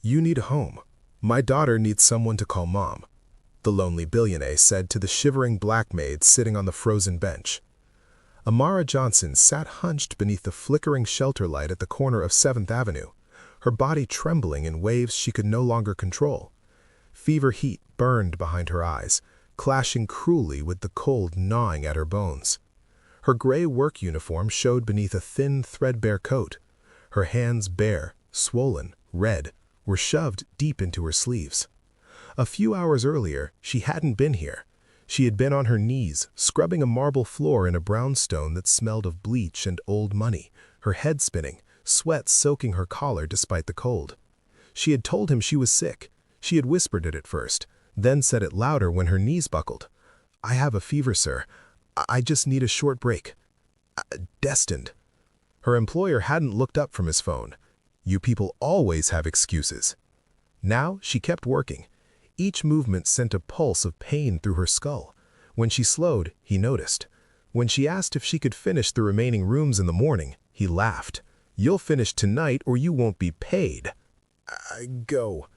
You need a home. My daughter needs someone to call mom, the lonely billionaire said to the shivering black maid sitting on the frozen bench. Amara Johnson sat hunched beneath the flickering shelter light at the corner of 7th Avenue, her body trembling in waves she could no longer control. Fever heat burned behind her eyes, clashing cruelly with the cold gnawing at her bones. Her gray work uniform showed beneath a thin, threadbare coat. Her hands, bare, swollen, red, were shoved deep into her sleeves. A few hours earlier, she hadn't been here. She had been on her knees, scrubbing a marble floor in a brownstone that smelled of bleach and old money, her head spinning, sweat soaking her collar despite the cold. She had told him she was sick. She had whispered it at first, then said it louder when her knees buckled. "I have a fever, sir. I just need a short break." Destined. Her employer hadn't looked up from his phone. You people always have excuses. Now she kept working. Each movement sent a pulse of pain through her skull. When she slowed, he noticed. When she asked if she could finish the remaining rooms in the morning, he laughed. "You'll finish tonight or you won't be paid." Go.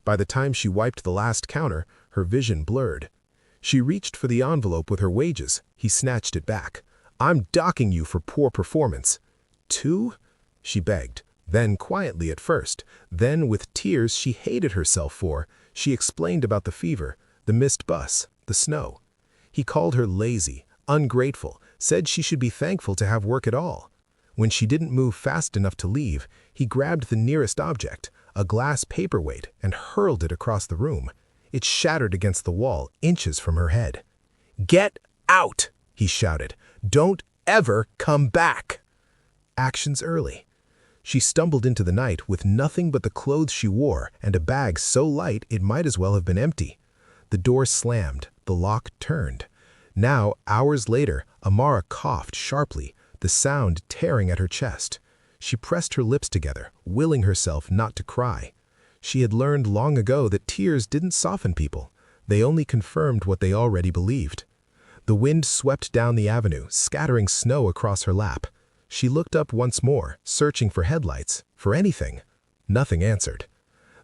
By the time she wiped the last counter, her vision blurred. She reached for the envelope with her wages. He snatched it back. "I'm docking you for poor performance." "Two?" she begged. Then quietly at first, then with tears she hated herself for, she explained about the fever, the missed bus, the snow. He called her lazy, ungrateful, said she should be thankful to have work at all. When she didn't move fast enough to leave, he grabbed the nearest object, a glass paperweight, and hurled it across the room. It shattered against the wall, inches from her head. "Get out!" he shouted. "Don't ever come back!" Actions early. She stumbled into the night with nothing but the clothes she wore and a bag so light it might as well have been empty. The door slammed, the lock turned. Now, hours later, Amara coughed sharply, the sound tearing at her chest. She pressed her lips together, willing herself not to cry. She had learned long ago that tears didn't soften people. They only confirmed what they already believed. The wind swept down the avenue, scattering snow across her lap. She looked up once more, searching for headlights, for anything. Nothing answered.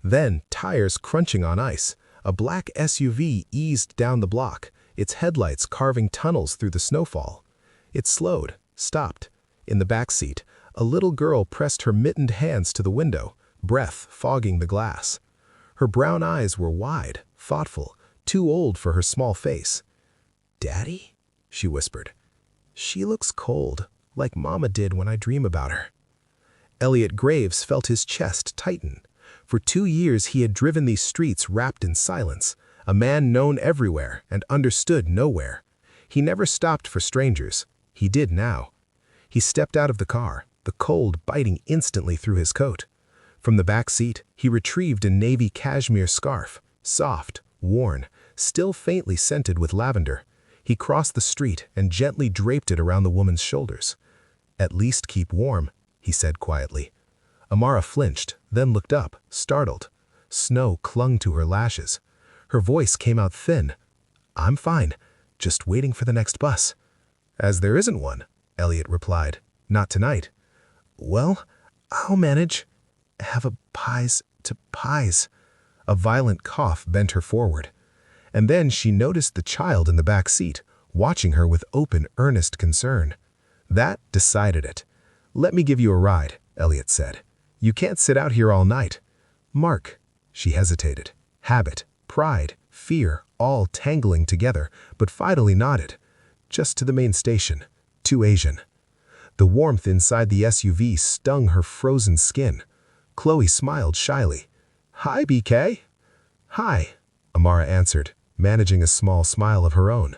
Then, tires crunching on ice, a black SUV eased down the block, its headlights carving tunnels through the snowfall. It slowed, stopped. In the back seat, a little girl pressed her mittened hands to the window, breath fogging the glass. Her brown eyes were wide, thoughtful, too old for her small face. "Daddy?" she whispered. "She looks cold, like Mama did when I dream about her." Elliot Graves felt his chest tighten. For 2 years he had driven these streets wrapped in silence, a man known everywhere and understood nowhere. He never stopped for strangers. He did now. He stepped out of the car, the cold biting instantly through his coat. From the back seat, he retrieved a navy cashmere scarf, soft, worn, still faintly scented with lavender. He crossed the street and gently draped it around the woman's shoulders. "At least keep warm," he said quietly. Amara flinched, then looked up, startled. Snow clung to her lashes. Her voice came out thin. "I'm fine, just waiting for the next bus." "As there isn't one," Elliot replied. "Not tonight." "Well, I'll manage. Have a pies to pies." A violent cough bent her forward. And then she noticed the child in the back seat, watching her with open, earnest concern. That decided it. "Let me give you a ride," Elliot said. "You can't sit out here all night." "Mark," she hesitated. Habit, pride, fear, all tangling together, but finally nodded. "Just to the main station. Too Asian." The warmth inside the SUV stung her frozen skin. Chloe smiled shyly. "Hi, BK." "Hi," Amara answered, managing a small smile of her own.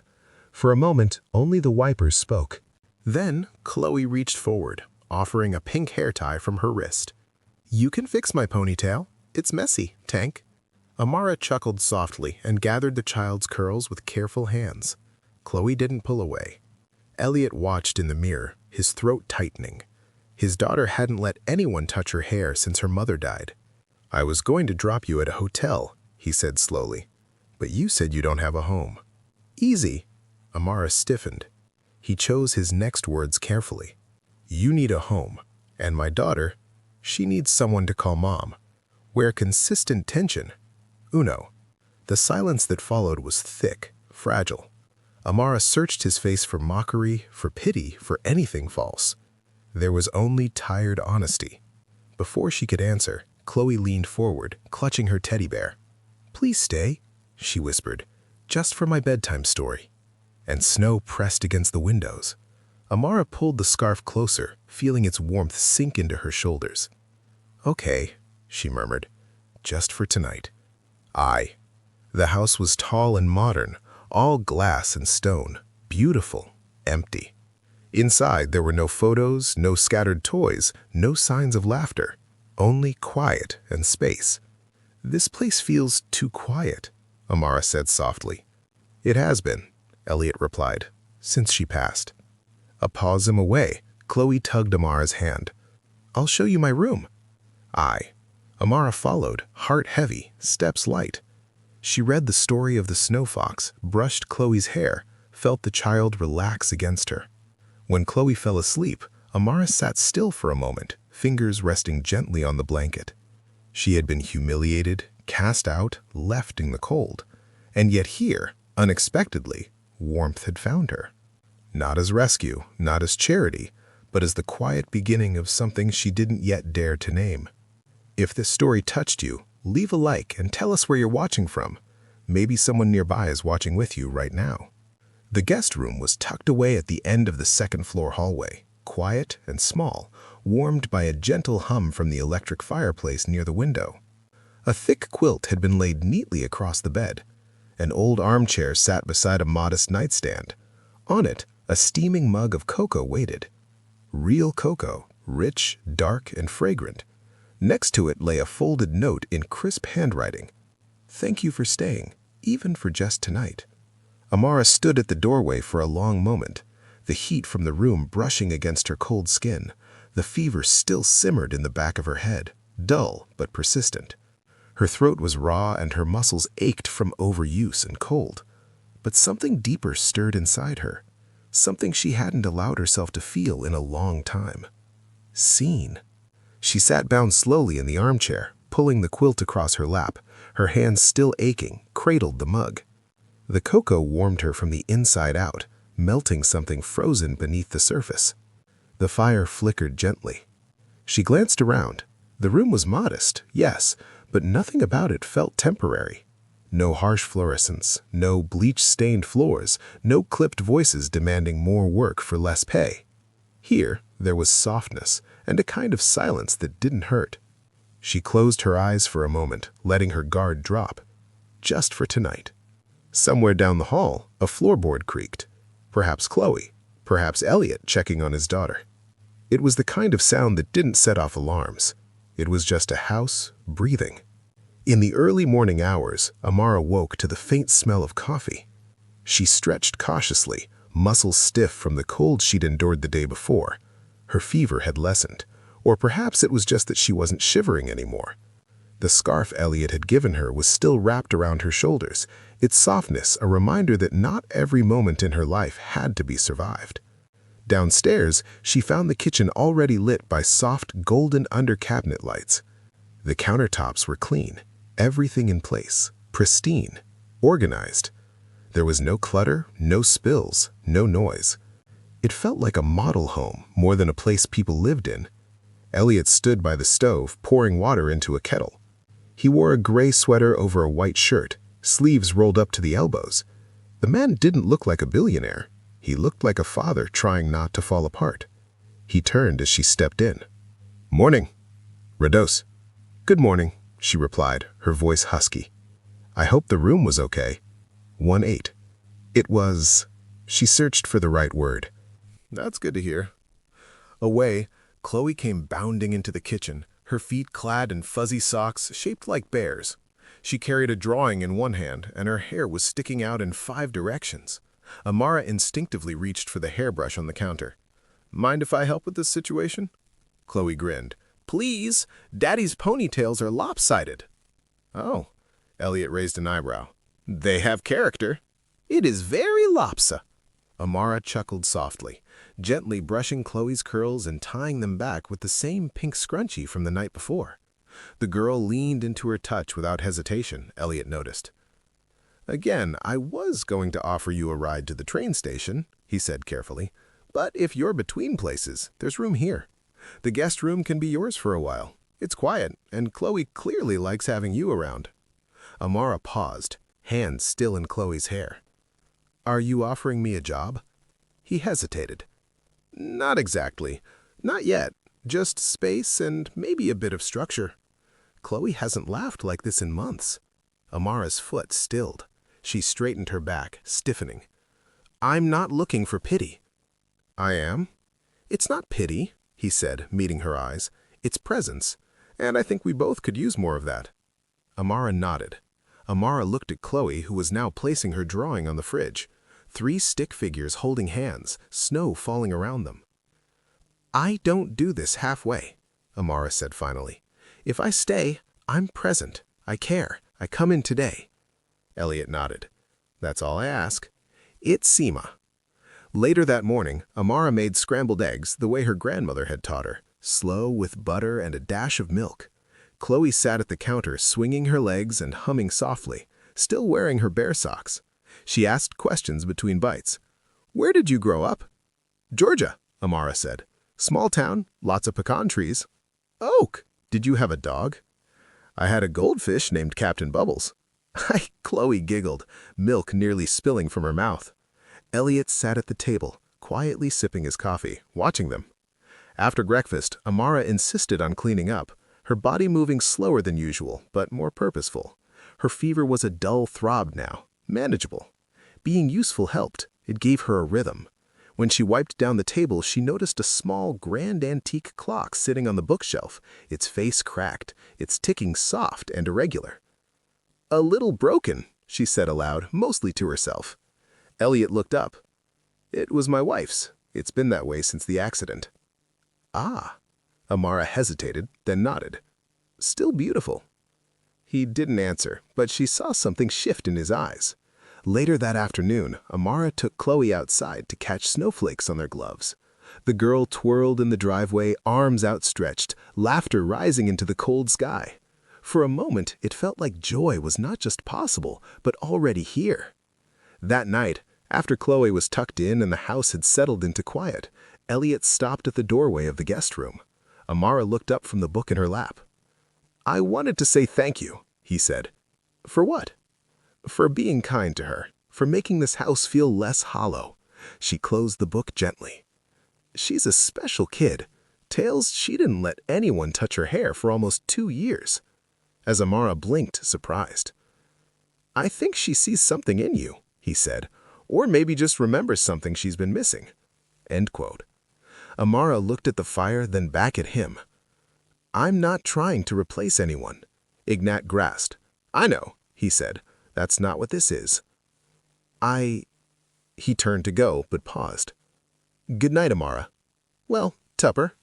For a moment, only the wipers spoke. Then, Chloe reached forward, offering a pink hair tie from her wrist. "You can fix my ponytail. It's messy, Tank." Amara chuckled softly and gathered the child's curls with careful hands. Chloe didn't pull away. Elliot watched in the mirror, his throat tightening. His daughter hadn't let anyone touch her hair since her mother died. "I was going to drop you at a hotel," he said slowly. "But you said you don't have a home." "Easy." Amara stiffened. He chose his next words carefully. "You need a home, and my daughter, she needs someone to call mom. where consistent tension. Uno. The silence that followed was thick, fragile. Amara searched his face for mockery, for pity, for anything false. There was only tired honesty. Before she could answer, Chloe leaned forward, clutching her teddy bear. "Please stay," she whispered, "just for my bedtime story." And snow pressed against the windows. Amara pulled the scarf closer, feeling its warmth sink into her shoulders. "Okay," she murmured, "just for tonight." The house was tall and modern, all glass and stone, beautiful, empty. Inside there were no photos, no scattered toys, no signs of laughter, only quiet and space. "This place feels too quiet," Amara said softly. "It has been," Elliot replied, "since she passed." A pause away, Chloe tugged Amara's hand. "I'll show you my room." Amara followed, heart heavy, steps light. She read the story of the snow fox, brushed Chloe's hair, felt the child relax against her. When Chloe fell asleep, Amara sat still for a moment, fingers resting gently on the blanket. She had been humiliated, cast out, left in the cold. And yet here, unexpectedly, warmth had found her. Not as rescue, not as charity, but as the quiet beginning of something she didn't yet dare to name. If this story touched you, leave a like and tell us where you're watching from. Maybe someone nearby is watching with you right now. The guest room was tucked away at the end of the second-floor hallway, quiet and small, warmed by a gentle hum from the electric fireplace near the window. A thick quilt had been laid neatly across the bed. An old armchair sat beside a modest nightstand. On it, a steaming mug of cocoa waited. Real cocoa, rich, dark, and fragrant. Next to it lay a folded note in crisp handwriting. "Thank you for staying, even for just tonight." Amara stood at the doorway for a long moment, the heat from the room brushing against her cold skin. The fever still simmered in the back of her head, dull but persistent. Her throat was raw and her muscles ached from overuse and cold. But something deeper stirred inside her, something she hadn't allowed herself to feel in a long time. Seen. She sat bound slowly in the armchair, pulling the quilt across her lap, her hands still aching, cradled the mug. The cocoa warmed her from the inside out, melting something frozen beneath the surface. The fire flickered gently. She glanced around. The room was modest, yes, but nothing about it felt temporary. No harsh fluorescence, no bleach-stained floors, no clipped voices demanding more work for less pay. Here, there was softness and a kind of silence that didn't hurt. She closed her eyes for a moment, letting her guard drop. Just for tonight. Somewhere down the hall, a floorboard creaked. Perhaps Chloe, perhaps Elliot checking on his daughter. It was the kind of sound that didn't set off alarms. It was just a house, breathing. In the early morning hours, Amara woke to the faint smell of coffee. She stretched cautiously, muscles stiff from the cold she'd endured the day before. Her fever had lessened, or perhaps it was just that she wasn't shivering anymore. The scarf Elliot had given her was still wrapped around her shoulders, its softness a reminder that not every moment in her life had to be survived. Downstairs, she found the kitchen already lit by soft, golden under-cabinet lights. The countertops were clean, everything in place, pristine, organized. There was no clutter, no spills, no noise. It felt like a model home more than a place people lived in. Elliot stood by the stove, pouring water into a kettle. He wore a gray sweater over a white shirt, sleeves rolled up to the elbows. The man didn't look like a billionaire. He looked like a father trying not to fall apart. He turned as she stepped in. "Morning." "Rados." "Good morning," she replied, her voice husky. "I hope the room was okay." 1-8. It was... She searched for the right word. "That's good to hear." Away, Chloe came bounding into the kitchen, her feet clad in fuzzy socks shaped like bears. She carried a drawing in one hand, and her hair was sticking out in 5 directions. Amara instinctively reached for the hairbrush on the counter. "Mind if I help with this situation?" Chloe grinned. "Please! Daddy's ponytails are lopsided." "Oh." Elliot raised an eyebrow. "They have character." "It is very lopsa." Amara chuckled softly, gently brushing Chloe's curls and tying them back with the same pink scrunchie from the night before. The girl leaned into her touch without hesitation, Elliot noticed. "Again, I was going to offer you a ride to the train station," he said carefully. "But if you're between places, there's room here. The guest room can be yours for a while. It's quiet, and Chloe clearly likes having you around." Amara paused, hands still in Chloe's hair. "Are you offering me a job?" He hesitated. "Not exactly. Not yet. Just space and maybe a bit of structure." Chloe hasn't laughed like this in months. Amara's foot stilled. She straightened her back, stiffening. "I'm not looking for pity." "I am?" "It's not pity," he said, meeting her eyes. "It's presence, and I think we both could use more of that." Amara nodded. Amara looked at Chloe, who was now placing her drawing on the fridge. 3 stick figures holding hands, snow falling around them. "I don't do this halfway," Amara said finally. "If I stay, I'm present. I care. I come in today." Elliot nodded. "That's all I ask." "It's Seema." Later that morning, Amara made scrambled eggs the way her grandmother had taught her, slow with butter and a dash of milk. Chloe sat at the counter swinging her legs and humming softly, still wearing her bear socks. She asked questions between bites. "Where did you grow up?" "Georgia," Amara said. "Small town, lots of pecan trees." "Oak. Did you have a dog?" "I had a goldfish named Captain Bubbles." Chloe giggled, milk nearly spilling from her mouth. Elliot sat at the table, quietly sipping his coffee, watching them. After breakfast, Amara insisted on cleaning up, her body moving slower than usual, but more purposeful. Her fever was a dull throb now, manageable. Being useful helped. It gave her a rhythm. When she wiped down the table, she noticed a small, grand antique clock sitting on the bookshelf, its face cracked, its ticking soft and irregular. "A little broken," she said aloud, mostly to herself. Elliot looked up. "It was my wife's. It's been that way since the accident." "Ah." Amara hesitated, then nodded. "Still beautiful." He didn't answer, but she saw something shift in his eyes. Later that afternoon, Amara took Chloe outside to catch snowflakes on their gloves. The girl twirled in the driveway, arms outstretched, laughter rising into the cold sky. For a moment, it felt like joy was not just possible, but already here. That night, after Chloe was tucked in and the house had settled into quiet, Elliot stopped at the doorway of the guest room. Amara looked up from the book in her lap. "I wanted to say thank you," he said. "For what?" "For being kind to her, for making this house feel less hollow." She closed the book gently. "She's a special kid. Tales, she didn't let anyone touch her hair for almost 2 years." As Amara blinked, surprised. "I think she sees something in you," he said, "or maybe just remembers something she's been missing." End quote. Amara looked at the fire, then back at him. "I'm not trying to replace anyone." Ignat grasped. "I know," he said. "That's not what this is." He turned to go, but paused. "Good night, Amara." "Well, Tupper."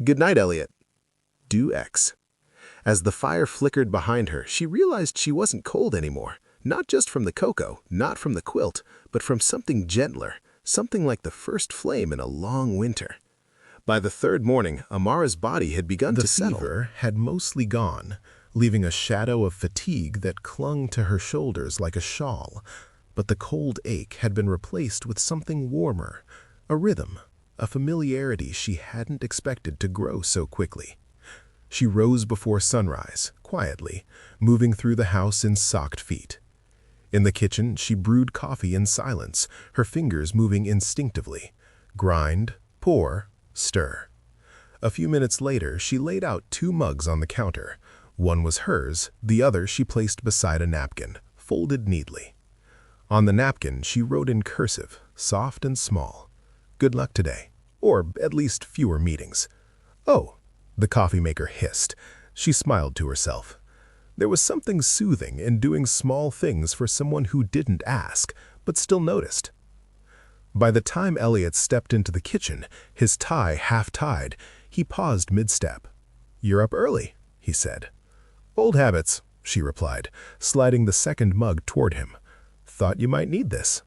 "Good night, Elliot." Do X. As the fire flickered behind her, she realized she wasn't cold anymore. Not just from the cocoa, not from the quilt, but from something gentler, something like the first flame in a long winter. By the 3rd morning, Amara's body had begun to settle. The fever had mostly gone, leaving a shadow of fatigue that clung to her shoulders like a shawl. But the cold ache had been replaced with something warmer, a rhythm, a familiarity she hadn't expected to grow so quickly. She rose before sunrise, quietly, moving through the house in socked feet. In the kitchen, she brewed coffee in silence, her fingers moving instinctively. Grind, pour, stir. A few minutes later, she laid out 2 mugs on the counter. One was hers, the other she placed beside a napkin, folded neatly. On the napkin, she wrote in cursive, soft and small, "Good luck today," or at least fewer meetings. "Oh," the coffee maker hissed. She smiled to herself. There was something soothing in doing small things for someone who didn't ask, but still noticed. By the time Elliot stepped into the kitchen, his tie half-tied, he paused mid-step. "You're up early," he said. "Old habits," she replied, sliding the 2nd mug toward him. "Thought you might need this."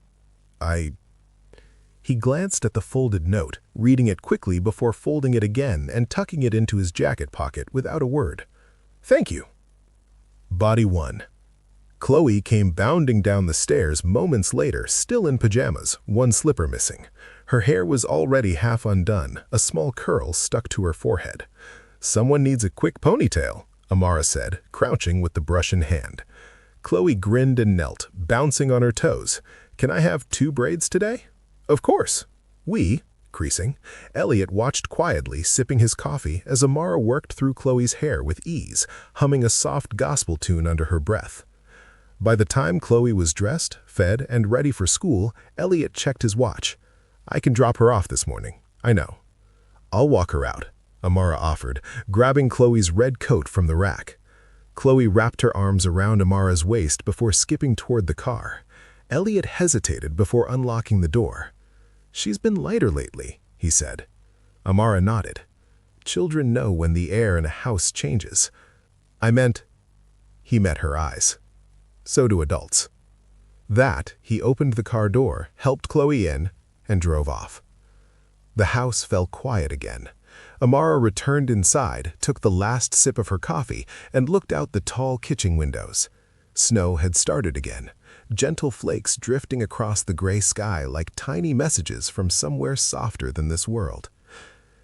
He glanced at the folded note, reading it quickly before folding it again and tucking it into his jacket pocket without a word. Thank you. Body 1. Chloe came bounding down the stairs moments later, still in pajamas, one slipper missing. Her hair was already half undone, a small curl stuck to her forehead. "Someone needs a quick ponytail," Amara said, crouching with the brush in hand. Chloe grinned and knelt, bouncing on her toes. "Can I have 2 braids today?" "Of course." Creasing. Elliot watched quietly, sipping his coffee as Amara worked through Chloe's hair with ease, humming a soft gospel tune under her breath. By the time Chloe was dressed, fed, and ready for school, Elliot checked his watch. "I can drop her off this morning. I know." "I'll walk her out," Amara offered, grabbing Chloe's red coat from the rack. Chloe wrapped her arms around Amara's waist before skipping toward the car. Elliot hesitated before unlocking the door. "She's been lighter lately," he said. Amara nodded. "Children know when the air in a house changes." "I meant—" He met her eyes. "So do adults." He opened the car door, helped Chloe in, and drove off. The house fell quiet again. Amara returned inside, took the last sip of her coffee, and looked out the tall kitchen windows. Snow had started again, gentle flakes drifting across the gray sky like tiny messages from somewhere softer than this world.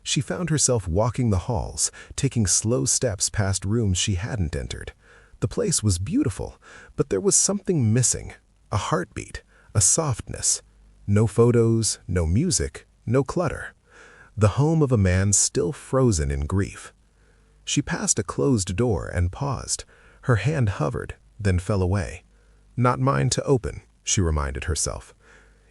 She found herself walking the halls, taking slow steps past rooms she hadn't entered. The place was beautiful, but there was something missing, a heartbeat, a softness. No photos, no music, no clutter. The home of a man still frozen in grief. She passed a closed door and paused. Her hand hovered, then fell away. "Not mine to open," she reminded herself.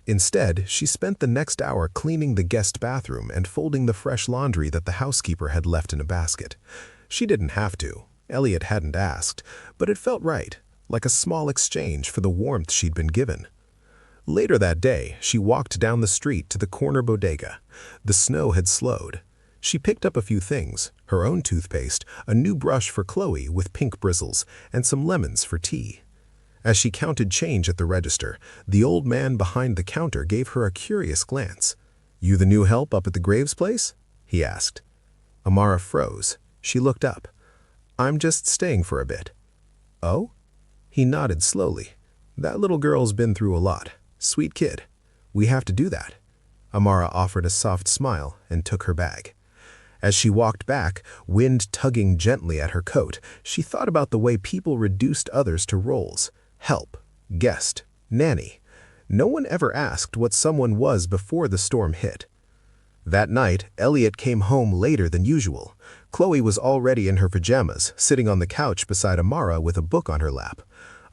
Instead, she spent the next hour cleaning the guest bathroom and folding the fresh laundry that the housekeeper had left in a basket. She didn't have to. Elliot hadn't asked, but it felt right, like a small exchange for the warmth she'd been given. Later that day, she walked down the street to the corner bodega. The snow had slowed. She picked up a few things, her own toothpaste, a new brush for Chloe with pink bristles, and some lemons for tea. As she counted change at the register, the old man behind the counter gave her a curious glance. "You the new help up at the Graves place?" he asked. Amara froze. She looked up. "I'm just staying for a bit." "Oh?" He nodded slowly. "That little girl's been through a lot. Sweet kid. We have to do that." Amara offered a soft smile and took her bag. As she walked back, wind tugging gently at her coat, she thought about the way people reduced others to roles: help, guest, nanny. No one ever asked what someone was before the storm hit. That night, Elliot came home later than usual. Chloe was already in her pajamas, sitting on the couch beside Amara with a book on her lap.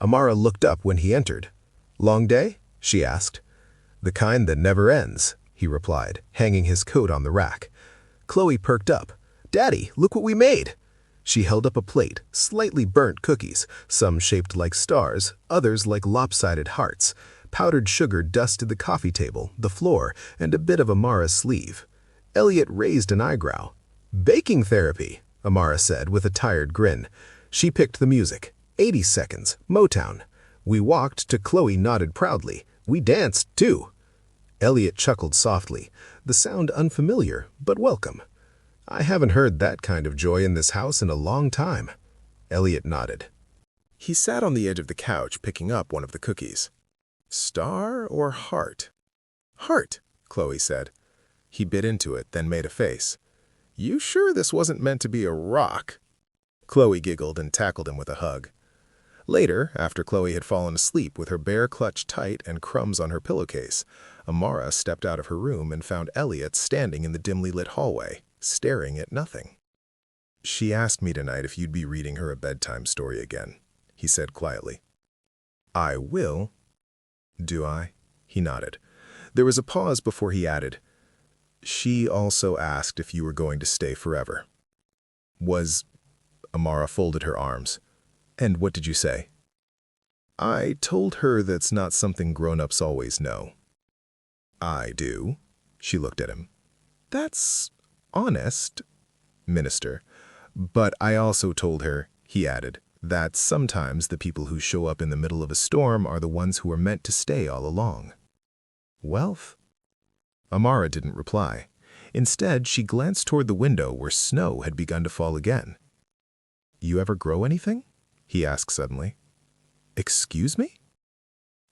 Amara looked up when he entered. "Long day?" she asked. "The kind that never ends," he replied, hanging his coat on the rack. Chloe perked up. "Daddy, look what we made!" She held up a plate, slightly burnt cookies, some shaped like stars, others like lopsided hearts. Powdered sugar dusted the coffee table, the floor, and a bit of Amara's sleeve. Elliot raised an eyebrow. "Baking therapy," Amara said with a tired grin. She picked the music. 80 seconds, Motown. We walked to Chloe nodded proudly. We danced, too. Elliot chuckled softly, the sound unfamiliar, but welcome. "I haven't heard that kind of joy in this house in a long time." Elliot nodded. He sat on the edge of the couch, picking up one of the cookies. "Star or heart?" "Heart," Chloe said. He bit into it, then made a face. "You sure this wasn't meant to be a rock?" Chloe giggled and tackled him with a hug. Later, after Chloe had fallen asleep with her bear clutched tight and crumbs on her pillowcase, Amara stepped out of her room and found Elliot standing in the dimly lit hallway, staring at nothing. "She asked me tonight if you'd be reading her a bedtime story again," he said quietly. "I will." "Do I?" He nodded. There was a pause before he added, "She also asked if you were going to stay forever." Amara folded her arms. "And what did you say?" "I told her that's not something grown-ups always know." "I do." She looked at him. "That's honest, Minister. But I also told her," he added, "that sometimes the people who show up in the middle of a storm are the ones who are meant to stay all along." "Wealth?" Amara didn't reply. Instead, she glanced toward the window where snow had begun to fall again. You ever grow anything? He asked suddenly. Excuse me?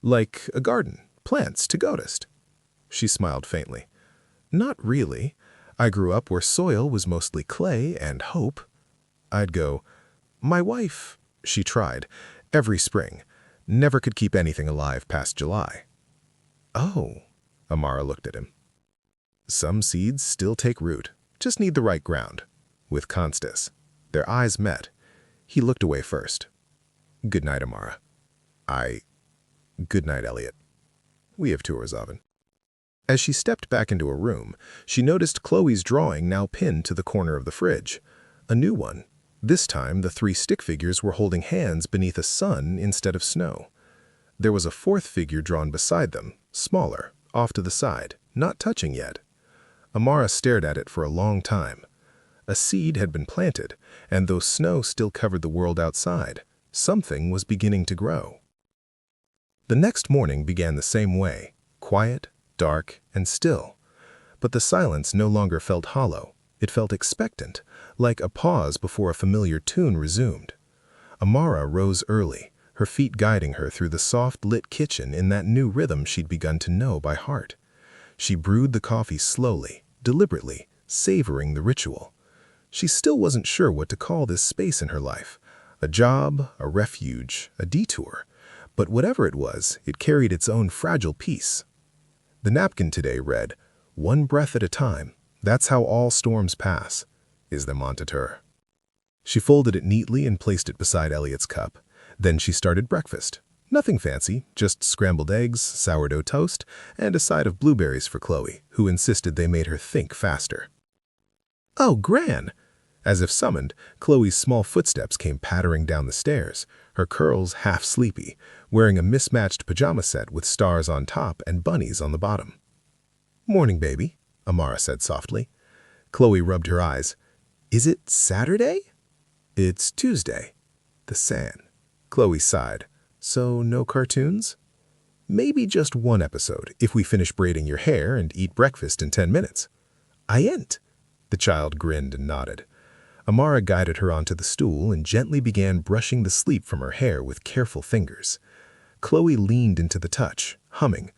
Like a garden, plants to goatist. She smiled faintly. Not really. I grew up where soil was mostly clay and hope. I'd go, my wife, she tried, every spring, never could keep anything alive past July. Oh, Amara looked at him. Some seeds still take root, just need the right ground. With Constance. Their eyes met. He looked away first. Good night, Amara. Good night, Elliot. We have tours often. As she stepped back into a room, she noticed Chloe's drawing now pinned to the corner of the fridge. A new one. This time, the 3 stick figures were holding hands beneath a sun instead of snow. There was a 4th figure drawn beside them, smaller, off to the side, not touching yet. Amara stared at it for a long time. A seed had been planted, and though snow still covered the world outside, something was beginning to grow. The next morning began the same way, quiet, dark, and still. But the silence no longer felt hollow. It felt expectant, like a pause before a familiar tune resumed. Amara rose early, her feet guiding her through the soft-lit kitchen in that new rhythm she'd begun to know by heart. She brewed the coffee slowly, deliberately, savoring the ritual. She still wasn't sure what to call this space in her life. A job, a refuge, a detour. But whatever it was, it carried its own fragile peace. The napkin today read, "One breath at a time. That's how all storms pass," is the moniteur. She folded it neatly and placed it beside Elliot's cup. Then she started breakfast. Nothing fancy, just scrambled eggs, sourdough toast, and a side of blueberries for Chloe, who insisted they made her think faster. "Oh, Gran!" As if summoned, Chloe's small footsteps came pattering down the stairs, her curls half sleepy, wearing a mismatched pajama set with stars on top and bunnies on the bottom. "Morning, baby," Amara said softly. Chloe rubbed her eyes. "Is it Saturday?" "It's Tuesday." The sand. Chloe sighed. "So no cartoons?" "Maybe just one episode, if we finish braiding your hair and eat breakfast in 10 minutes. "I ain't." The child grinned and nodded. Amara guided her onto the stool and gently began brushing the sleep from her hair with careful fingers. Chloe leaned into the touch, humming.